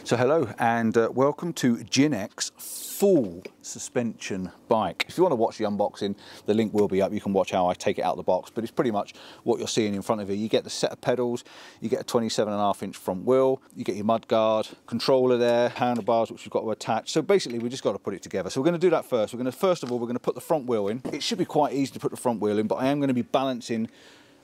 So hello and welcome to GINX full suspension bike. If you want to watch the unboxing, the link will be up. You can watch how I take it out of the box, but it's pretty much what you're seeing in front of you. You get the set of pedals, you get a 27.5-inch front wheel, you get your mud guard, controller there, handlebars which you've got to attach. So basically we just got to put it together. So we're going to do that first. First of all, we're going to put the front wheel in. It should be quite easy to put the front wheel in, but I am going to be balancing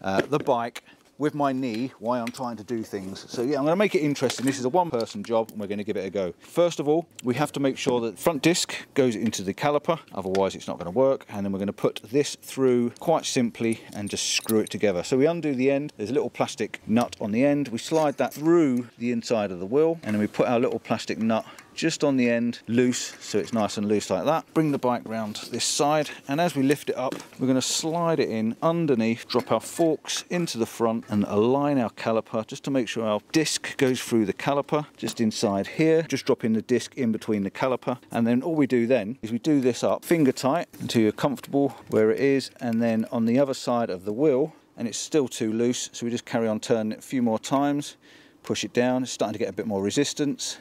the bike with my knee while I'm trying to do things. So yeah, I'm going to make it interesting. This is a one-person job and we're going to give it a go. First of all, we have to make sure that the front disc goes into the caliper, otherwise it's not going to work. And then we're going to put this through quite simply and just screw it together. So we undo the end, there's a little plastic nut on the end, we slide that through the inside of the wheel, and then we put our little plastic nut just on the end, loose, so it's nice and loose like that. Bring the bike round this side, and as we lift it up, we're going to slide it in underneath, drop our forks into the front and align our caliper just to make sure our disc goes through the caliper, just inside here. Just dropping the disc in between the caliper, and then all we do then is we do this up finger tight until you're comfortable where it is, and then on the other side of the wheel, and it's still too loose, so we just carry on turning it a few more times, push it down, it's starting to get a bit more resistance.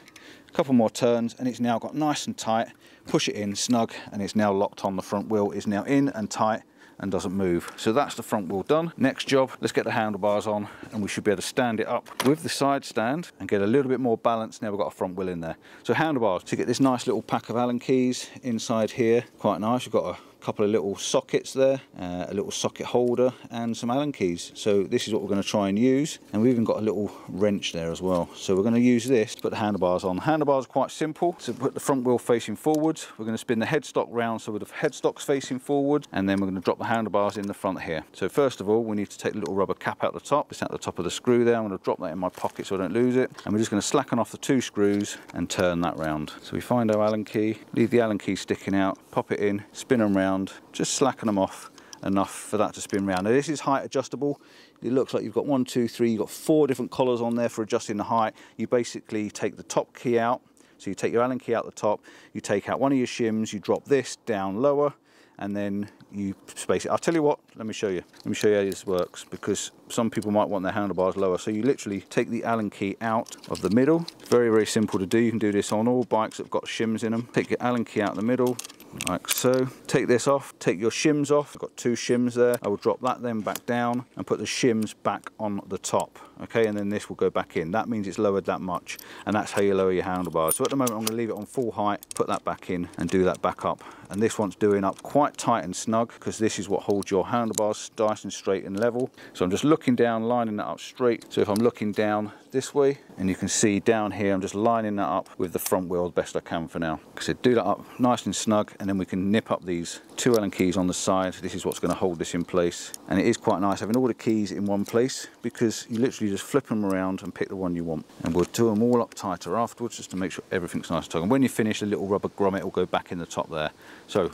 A couple more turns and it's now got nice and tight. Push it in snug and it's now locked on. The front wheel is now in and tight and doesn't move. So that's the front wheel done. Next job, let's get the handlebars on, and we should be able to stand it up with the side stand and get a little bit more balance. Now we've got a front wheel in there. So handlebars, to get this nice little pack of Allen keys inside here, quite nice. We've got a couple of little sockets there, a little socket holder and some Allen keys. So this is what we're going to try and use, and we've even got a little wrench there as well. So we're going to use this to put the handlebars on. Handlebars are quite simple. So put the front wheel facing forwards, we're going to spin the headstock round so with the headstock's facing forward, and then we're going to drop the handlebars in the front here. So first of all, we need to take the little rubber cap out the top. It's at the top of the screw there. I'm going to drop that in my pocket so I don't lose it, and we're just going to slacken off the two screws and turn that round. So we find our Allen key, leave the Allen key sticking out, pop it in, spin them round, just slacken them off enough for that to spin round. Now this is height adjustable. It looks like you've got 1, 2, 3, you've got 4 different collars on there for adjusting the height. You basically take the top key out, so you take your Allen key out the top, you take out one of your shims, you drop this down lower, and then you space it. I'll tell you what, let me show you how this works, because some people might want their handlebars lower. So you literally take the Allen key out of the middle. Very, very simple to do. You can do this on all bikes that have got shims in them. Take your Allen key out of the middle, like so. Take this off, take your shims off. I've got 2 shims there. I will drop that then back down and put the shims back on the top. Okay, and then this will go back in. That means it's lowered that much, and that's how you lower your handlebars. So at the moment I'm going to leave it on full height, put that back in and do that back up. And this one's doing up quite tight and snug, because this is what holds your handlebars nice and straight and level. So I'm just looking down, lining that up straight. So if I'm looking down this way, and you can see down here, I'm just lining that up with the front wheel the best I can for now. So do that up nice and snug, and then we can nip up these 2 Allen keys on the side. This is what's going to hold this in place. And it is quite nice having all the keys in one place, because you literally just flip them around and pick the one you want. And we'll do them all up tighter afterwards, just to make sure everything's nice and tight. And when you finish, the little rubber grommet will go back in the top there. So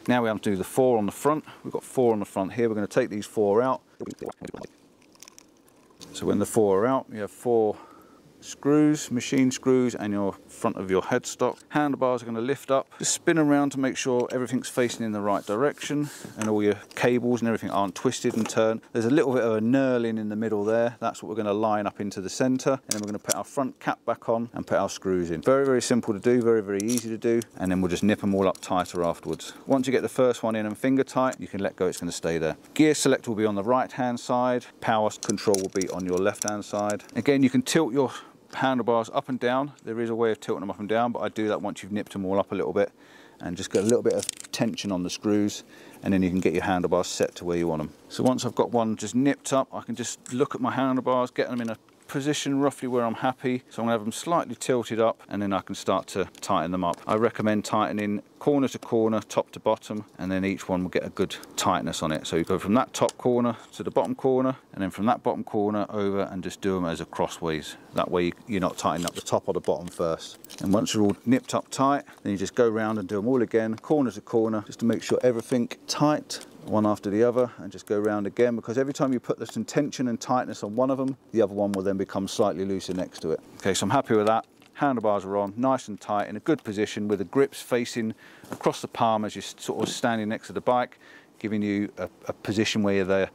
now we have to do the 4 on the front. We've got 4 on the front here. We're going to take these 4 out. So when the 4 are out, you have 4 screws, machine screws, and your front of your headstock. Handlebars are going to lift up. Just spin around to make sure everything's facing in the right direction and all your cables and everything aren't twisted and turned. There's a little bit of a knurling in the middle there. That's what we're going to line up into the center, and then we're going to put our front cap back on and put our screws in. Very, very simple to do, very, very easy to do, and then we'll just nip them all up tighter afterwards. Once you get the first one in and finger tight, you can let go, it's going to stay there. Gear select will be on the right hand side, power control will be on your left hand side. Again, you can tilt your handlebars up and down. There is a way of tilting them up and down, but I do that once you've nipped them all up a little bit, and just get a little bit of tension on the screws, and then you can get your handlebars set to where you want them. So once I've got one just nipped up, I can just look at my handlebars, get them in a position roughly where I'm happy. So I'm going to have them slightly tilted up, and then I can start to tighten them up. I recommend tightening corner to corner, top to bottom, and then each one will get a good tightness on it. So you go from that top corner to the bottom corner, and then from that bottom corner over, and just do them as a crossways. That way you're not tightening up the top or the bottom first. And once you're all nipped up tight, then you just go around and do them all again, corner to corner, just to make sure everything tight, one after the other, and just go around again, because every time you put some tension and tightness on one of them, the other one will then become slightly looser next to it. Okay, so I'm happy with that. Handlebars are on, nice and tight, in a good position, with the grips facing across the palm as you're sort of standing next to the bike, giving you a position where the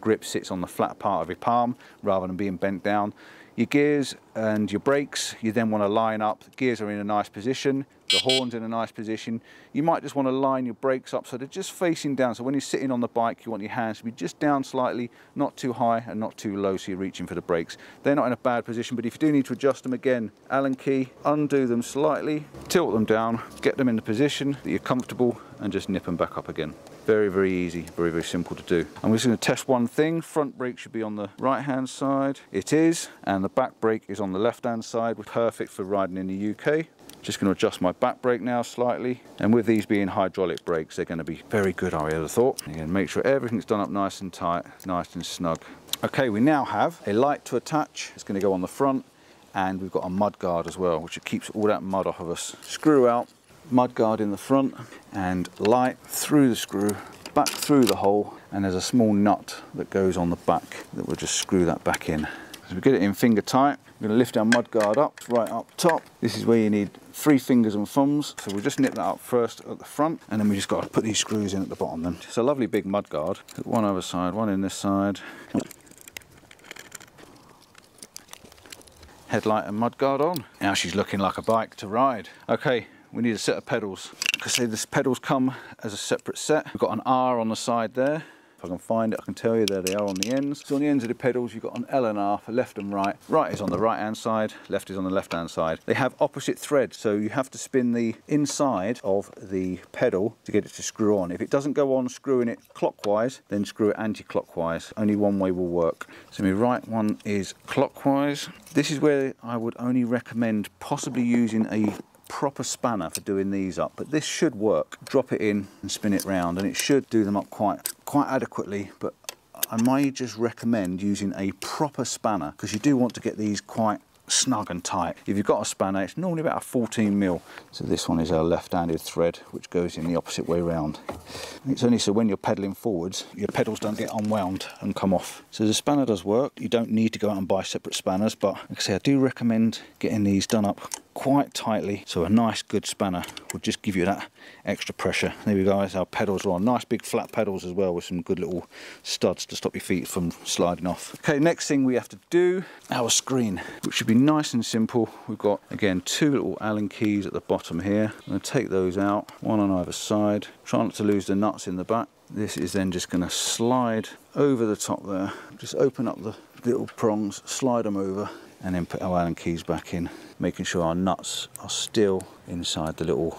grip sits on the flat part of your palm rather than being bent down. Your gears and your brakes, you then want to line up. The gears are in a nice position, the horn's in a nice position. You might just want to line your brakes up so they're just facing down. So when you're sitting on the bike, you want your hands to be just down slightly, not too high and not too low, so you're reaching for the brakes. They're not in a bad position, but if you do need to adjust them again, Allen key, undo them slightly, tilt them down, get them in the position that you're comfortable, and just nip them back up again. Very, very easy, very, very simple to do. I'm just going to test one thing. Front brake should be on the right-hand side. It is, and the back brake is on the left-hand side. Perfect for riding in the UK. Just going to adjust my back brake now slightly. And with these being hydraulic brakes, they're going to be very good, I would have thought. Again, make sure everything's done up nice and tight, nice and snug. Okay, we now have a light to attach. It's going to go on the front, and we've got a mud guard as well, which keeps all that mud off of us. Screw out, mud guard in the front, and light through the screw, back through the hole, and there's a small nut that goes on the back that we'll just screw that back in. So we get it in finger tight. We're going to lift our mud guard up, right up top. This is where you need 3 fingers and thumbs. So we'll just nip that up first at the front, and then we just got to put these screws in at the bottom then. It's a lovely big mud guard. One over side, one in this side. Headlight and mud guard on. Now she's looking like a bike to ride. Okay, we need a set of pedals. Because the pedals come as a separate set. We've got an R on the side there. If I can find it, I can tell you there they are on the ends. So on the ends of the pedals, you've got an L and R for left and right. Right is on the right hand side, left is on the left hand side. They have opposite threads, so you have to spin the inside of the pedal to get it to screw on. If it doesn't go on screwing it clockwise, then screw it anti-clockwise. Only one way will work. So my right one is clockwise. This is where I would only recommend possibly using a proper spanner for doing these up, but this should work. Drop it in and spin it round, and it should do them up quite adequately, but I might just recommend using a proper spanner because you do want to get these quite snug and tight. If you've got a spanner, it's normally about a 14mm. So this one is our left-handed thread, which goes in the opposite way round. It's only so when you're pedaling forwards, your pedals don't get unwound and come off. So the spanner does work. You don't need to go out and buy separate spanners, but like I say, I do recommend getting these done up quite tightly, so a nice good spanner will just give you that extra pressure. There we go, as our pedals are on. Nice big flat pedals as well, with some good little studs to stop your feet from sliding off. Okay, next thing we have to do, our screen, which should be nice and simple. We've got, again, 2 little Allen keys at the bottom here. I'm going to take those out, one on either side. Try not to lose the nuts in the back. This is then just going to slide over the top there. Just open up the little prongs, slide them over, and then put our Allen keys back in, making sure our nuts are still inside the little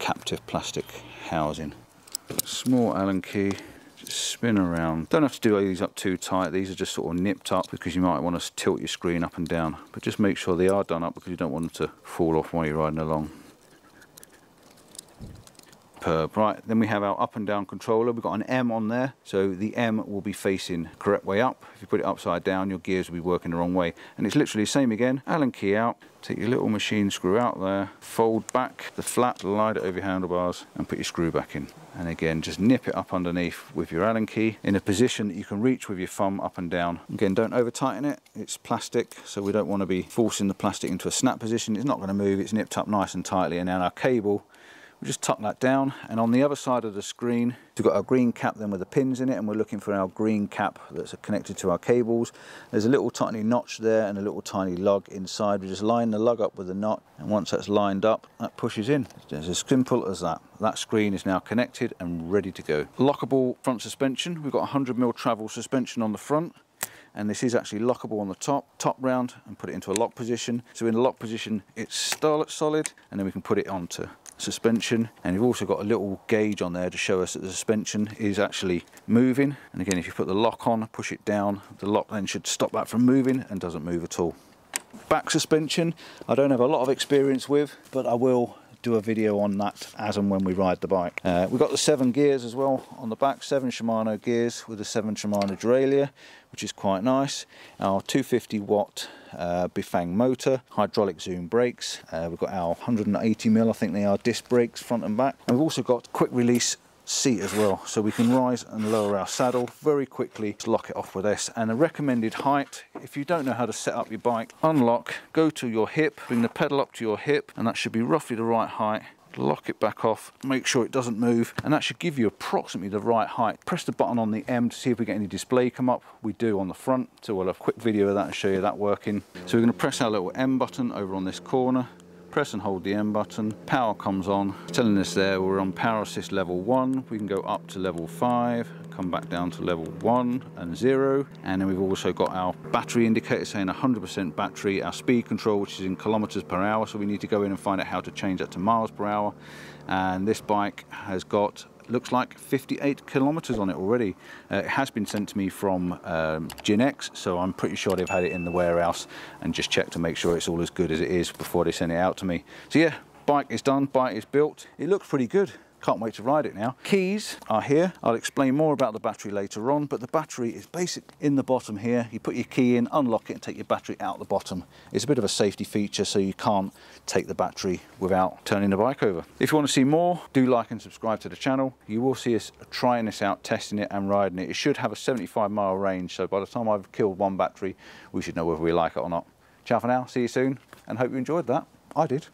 captive plastic housing. Small Allen key, just spin around. Don't have to do these up too tight. These are just sort of nipped up because you might want to tilt your screen up and down, but just make sure they are done up because you don't want them to fall off while you're riding along. Right, then we have our up and down controller. We've got an M on there, so the M will be facing correct way up. If you put it upside down, your gears will be working the wrong way. And it's literally the same again. Allen key out, take your little machine screw out there, fold back the flat, slide it over your handlebars, and put your screw back in. And again, just nip it up underneath with your Allen key in a position that you can reach with your thumb up and down. Again, don't over tighten it. It's plastic, so we don't want to be forcing the plastic into a snap position. It's not going to move. It's nipped up nice and tightly. And now our cable, we just tuck that down, and on the other side of the screen we've got our green cap then with the pins in it, and we're looking for our green cap that's connected to our cables. There's a little tiny notch there and a little tiny lug inside. We just line the lug up with the knot, and once that's lined up, that pushes in. It's as simple as that. That screen is now connected and ready to go. Lockable front suspension. We've got 100mm travel suspension on the front, and this is actually lockable on the top round, and put it into a lock position. So in the lock position it's solid, and then we can put it onto suspension. And you've also got a little gauge on there to show us that the suspension is actually moving. And again, if you put the lock on, push it down, the lock then should stop that from moving, and doesn't move at all. Back suspension, I don't have a lot of experience with, but I will do a video on that as and when we ride the bike. We've got the 7 gears as well on the back, 7 Shimano gears with a 7 Shimano derailleur, which is quite nice. Our 250 watt Bifang motor, hydraulic zoom brakes. We've got our 180mm, I think they are, disc brakes front and back. And we've also got quick release seat as well, so we can rise and lower our saddle very quickly to lock it off with this. And a recommended height, if you don't know how to set up your bike, unlock, go to your hip, bring the pedal up to your hip, and that should be roughly the right height. lock it back off, make sure it doesn't move, and that should give you approximately the right height. Press the button on the M to see if we get any display come up. We do on the front, so we'll have a quick video of that and show you that working. So we're going to press our little M button over on this corner, press and hold the M button, power comes on, telling us there we're on power assist level 1, we can go up to level 5, come back down to level 1 and 0, and then we've also got our battery indicator saying 100% battery, our speed control which is in kilometers per hour, so we need to go in and find out how to change that to miles per hour. And this bike has got, looks like 58 kilometers on it already. It has been sent to me from GINX, so I'm pretty sure they've had it in the warehouse and just checked to make sure it's all as good as it is before they send it out to me. So yeah, bike is done, bike is built. It looks pretty good. Can't wait to ride it now. Keys are here. I'll explain more about the battery later on, but the battery is basic in the bottom here. You put your key in, unlock it and take your battery out the bottom. It's a bit of a safety feature, so you can't take the battery without turning the bike over. If you want to see more, do like and subscribe to the channel. You will see us trying this out, testing it and riding it. It should have a 75-mile range, so by the time I've killed one battery, we should know whether we like it or not. Ciao for now, see you soon, and hope you enjoyed that. I did.